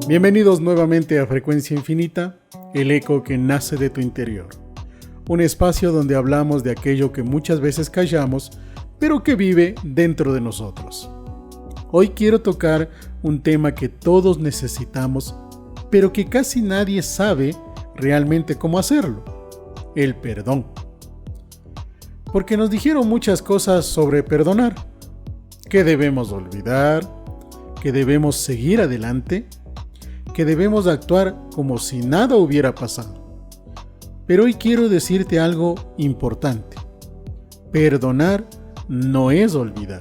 Bienvenidos nuevamente a Frecuencia Infinita, el eco que nace de tu interior. Un espacio donde hablamos de aquello que muchas veces callamos, pero que vive dentro de nosotros. Hoy quiero tocar un tema que todos necesitamos, pero que casi nadie sabe realmente cómo hacerlo: el perdón. Porque nos dijeron muchas cosas sobre perdonar, que debemos olvidar, que debemos seguir adelante, que debemos actuar como si nada hubiera pasado. Pero hoy quiero decirte algo importante. Perdonar no es olvidar.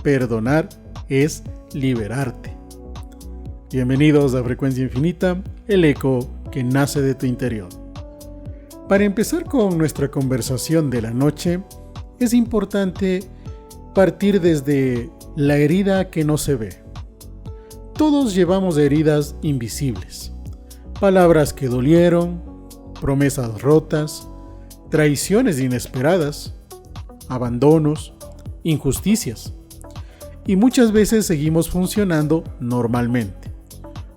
Perdonar es liberarte. Bienvenidos a Frecuencia Infinita, el eco que nace de tu interior. Para empezar con nuestra conversación de la noche, es importante partir desde la herida que no se ve. Todos llevamos heridas invisibles, palabras que dolieron, promesas rotas, traiciones inesperadas, abandonos, injusticias. Y muchas veces seguimos funcionando normalmente.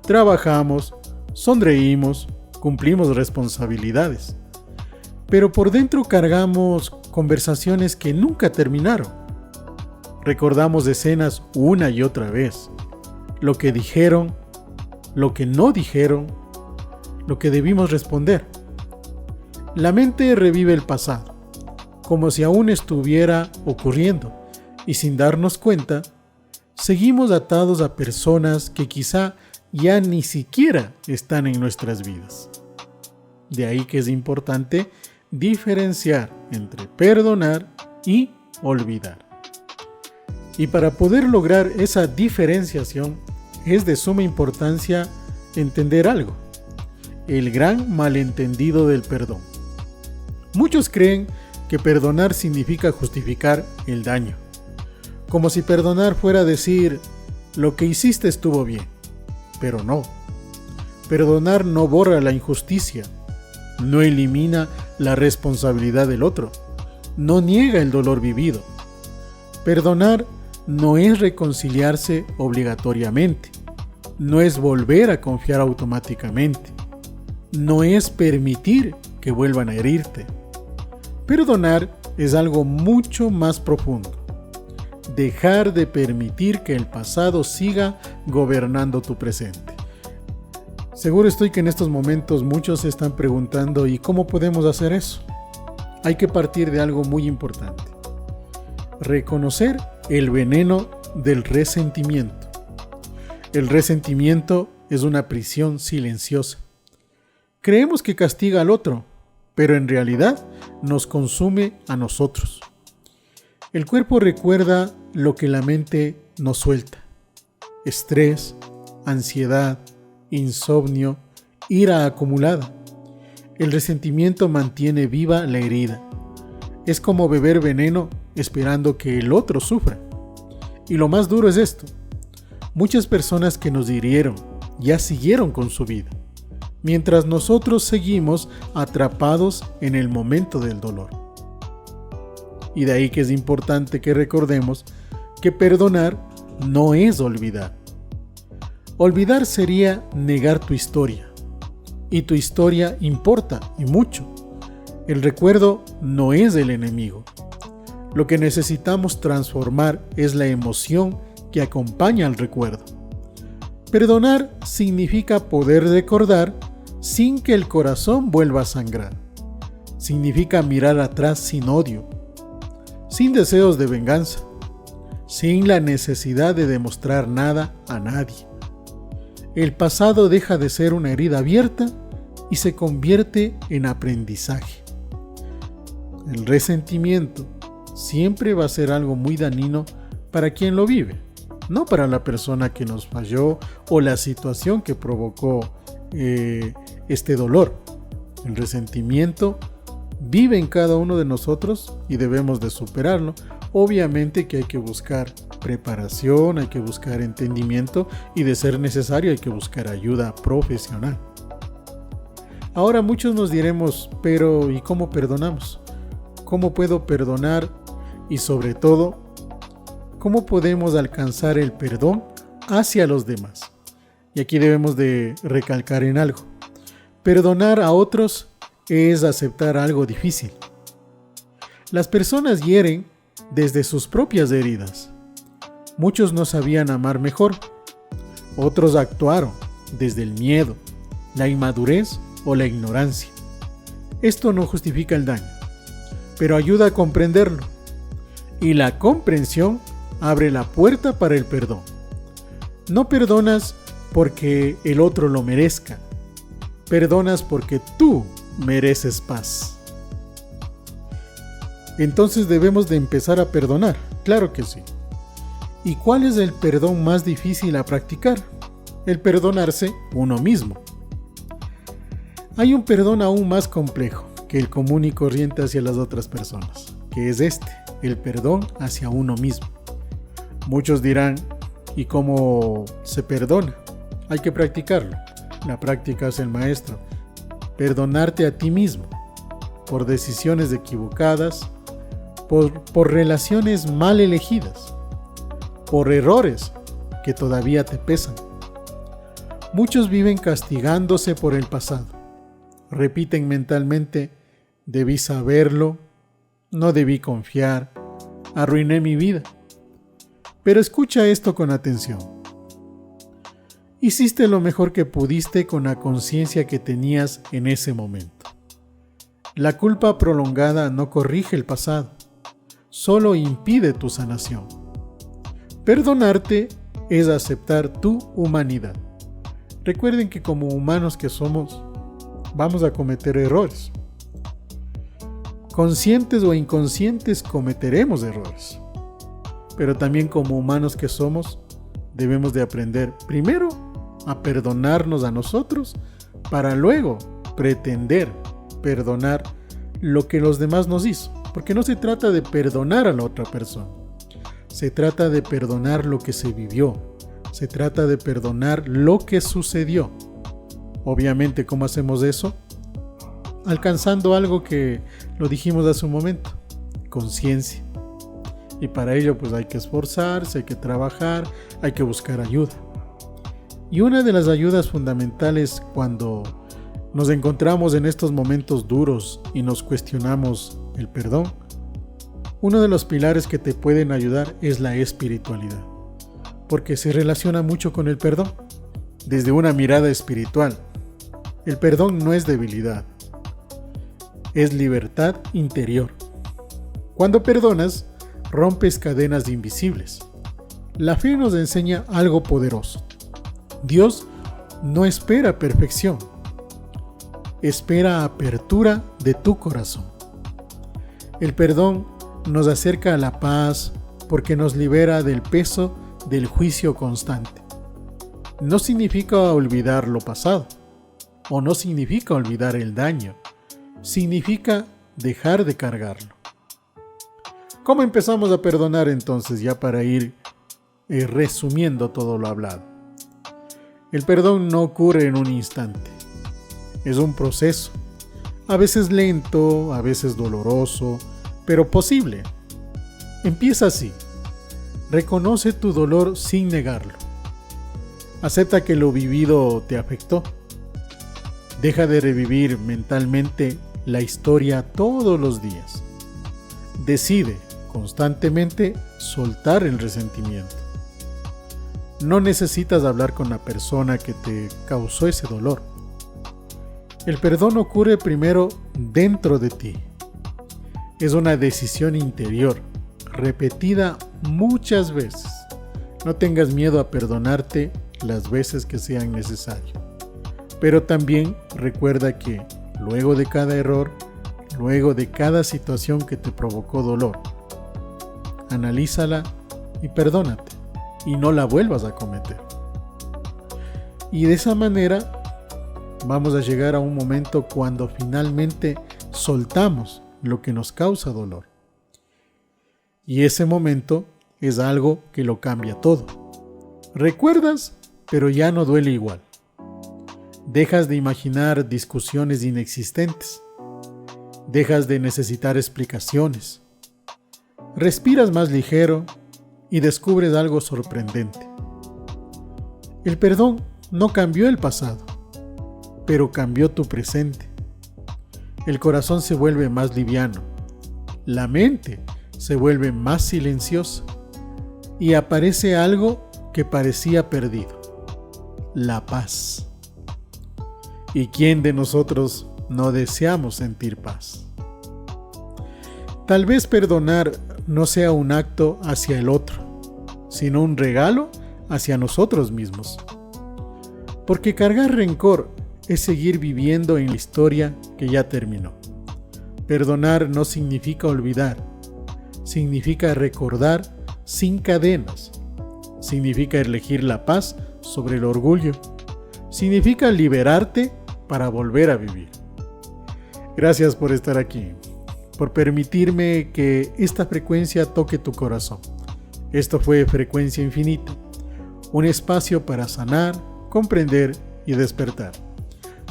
Trabajamos, sonreímos, cumplimos responsabilidades. Pero por dentro cargamos conversaciones que nunca terminaron. Recordamos escenas una y otra vez. Lo que dijeron, lo que no dijeron, lo que debimos responder. La mente revive el pasado, como si aún estuviera ocurriendo, y sin darnos cuenta, seguimos atados a personas que quizá ya ni siquiera están en nuestras vidas. De ahí que es importante diferenciar entre perdonar y olvidar. Y para poder lograr esa diferenciación, es de suma importancia entender algo: el gran malentendido del perdón. Muchos creen que perdonar significa justificar el daño, como si perdonar fuera decir, lo que hiciste estuvo bien, pero no. Perdonar no borra la injusticia, no elimina la responsabilidad del otro, no niega el dolor vivido. Perdonar no es reconciliarse obligatoriamente, no es volver a confiar automáticamente, no es permitir que vuelvan a herirte. Perdonar es algo mucho más profundo. Dejar de permitir que el pasado siga gobernando tu presente. Seguro estoy que en estos momentos muchos se están preguntando: ¿y cómo podemos hacer eso? Hay que partir de algo muy importante: reconocer el veneno del resentimiento. El resentimiento es una prisión silenciosa. Creemos que castiga al otro, pero en realidad nos consume a nosotros. El cuerpo recuerda lo que la mente no suelta: estrés, ansiedad, insomnio, ira acumulada. El resentimiento mantiene viva la herida. Es como beber veneno esperando que el otro sufra. Y lo más duro es esto: muchas personas que nos hirieron ya siguieron con su vida, mientras nosotros seguimos atrapados en el momento del dolor. Y de ahí que es importante que recordemos que perdonar no es olvidar. Olvidar sería negar tu historia. Y tu historia importa, y mucho. El recuerdo no es el enemigo. Lo que necesitamos transformar es la emoción que acompaña al recuerdo. Perdonar significa poder recordar sin que el corazón vuelva a sangrar. Significa mirar atrás sin odio, sin deseos de venganza, sin la necesidad de demostrar nada a nadie. El pasado deja de ser una herida abierta y se convierte en aprendizaje. El resentimiento siempre va a ser algo muy dañino para quien lo vive, no para la persona que nos falló o la situación que provocó este dolor. El resentimiento vive en cada uno de nosotros y debemos de superarlo. Obviamente que hay que buscar preparación, hay que buscar entendimiento y, de ser necesario, hay que buscar ayuda profesional. Ahora muchos nos diremos: pero ¿y cómo perdonamos? ¿Cómo puedo perdonar? Y sobre todo, ¿cómo podemos alcanzar el perdón hacia los demás? Y aquí debemos de recalcar en algo. Perdonar a otros es aceptar algo difícil. Las personas hieren desde sus propias heridas. Muchos no sabían amar mejor. Otros actuaron desde el miedo, la inmadurez o la ignorancia. Esto no justifica el daño, pero ayuda a comprenderlo. Y la comprensión abre la puerta para el perdón. No perdonas porque el otro lo merezca. Perdonas porque tú mereces paz. Entonces debemos de empezar a perdonar, claro que sí. ¿Y cuál es el perdón más difícil a practicar? El perdonarse uno mismo. Hay un perdón aún más complejo que el común y corriente hacia las otras personas, que es el perdón hacia uno mismo. Muchos dirán, ¿y cómo se perdona? Hay que practicarlo. La práctica es el maestro. Perdonarte a ti mismo por decisiones equivocadas, por relaciones mal elegidas, por errores que todavía te pesan. Muchos viven castigándose por el pasado. Repiten mentalmente, debí saberlo, no debí confiar, arruiné mi vida. Pero escucha esto con atención. Hiciste lo mejor que pudiste con la conciencia que tenías en ese momento. La culpa prolongada no corrige el pasado, solo impide tu sanación. Perdonarte es aceptar tu humanidad. Recuerden que como humanos que somos, vamos a cometer errores. Conscientes o inconscientes cometeremos errores. Pero también como humanos que somos, debemos de aprender primero a perdonarnos a nosotros para luego pretender perdonar lo que los demás nos hizo. Porque no se trata de perdonar a la otra persona. Se trata de perdonar lo que se vivió. Se trata de perdonar lo que sucedió. Obviamente, ¿cómo hacemos eso? Alcanzando algo que lo dijimos hace un momento, conciencia. Y para ello pues hay que esforzarse, hay que trabajar, hay que buscar ayuda. Y una de las ayudas fundamentales cuando nos encontramos en estos momentos duros y nos cuestionamos el perdón, uno de los pilares que te pueden ayudar es la espiritualidad, porque se relaciona mucho con el perdón. Desde una mirada espiritual, el perdón no es debilidad, es libertad interior. Cuando perdonas, rompes cadenas invisibles. La fe nos enseña algo poderoso. Dios no espera perfección, espera apertura de tu corazón. El perdón nos acerca a la paz porque nos libera del peso del juicio constante. No significa olvidar lo pasado, o no significa olvidar el daño, significa dejar de cargarlo. ¿Cómo empezamos a perdonar entonces, ya para ir resumiendo todo lo hablado? El perdón no ocurre en un instante, es un proceso, a veces lento, a veces doloroso, pero posible. Empieza así. Reconoce tu dolor sin negarlo. Acepta que lo vivido te afectó. Deja de revivir mentalmente la historia todos los días. Decide constantemente soltar el resentimiento. No necesitas hablar con la persona que te causó ese dolor. El perdón ocurre primero dentro de ti. Es una decisión interior, repetida muchas veces. No tengas miedo a perdonarte las veces que sean necesarias. Pero también recuerda que luego de cada error, luego de cada situación que te provocó dolor, analízala y perdónate y no la vuelvas a cometer. Y de esa manera vamos a llegar a un momento cuando finalmente soltamos lo que nos causa dolor. Y ese momento es algo que lo cambia todo. Recuerdas, pero ya no duele igual. Dejas de imaginar discusiones inexistentes. Dejas de necesitar explicaciones. Respiras más ligero y descubres algo sorprendente. El perdón no cambió el pasado, pero cambió tu presente. El corazón se vuelve más liviano, la mente se vuelve más silenciosa y aparece algo que parecía perdido: la paz. ¿Y quién de nosotros no deseamos sentir paz? Tal vez perdonar no sea un acto hacia el otro, sino un regalo hacia nosotros mismos. Porque cargar rencor es seguir viviendo en la historia que ya terminó. Perdonar no significa olvidar, significa recordar sin cadenas, significa elegir la paz sobre el orgullo, significa liberarte para volver a vivir. Gracias por estar aquí, por permitirme que esta frecuencia toque tu corazón. Esto fue Frecuencia Infinita, un espacio para sanar, comprender y despertar.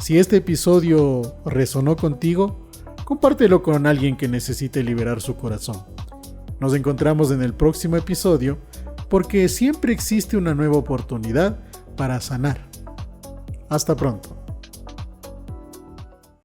Si este episodio resonó contigo, compártelo con alguien que necesite liberar su corazón. Nos encontramos en el próximo episodio, porque siempre existe una nueva oportunidad para sanar. Hasta pronto.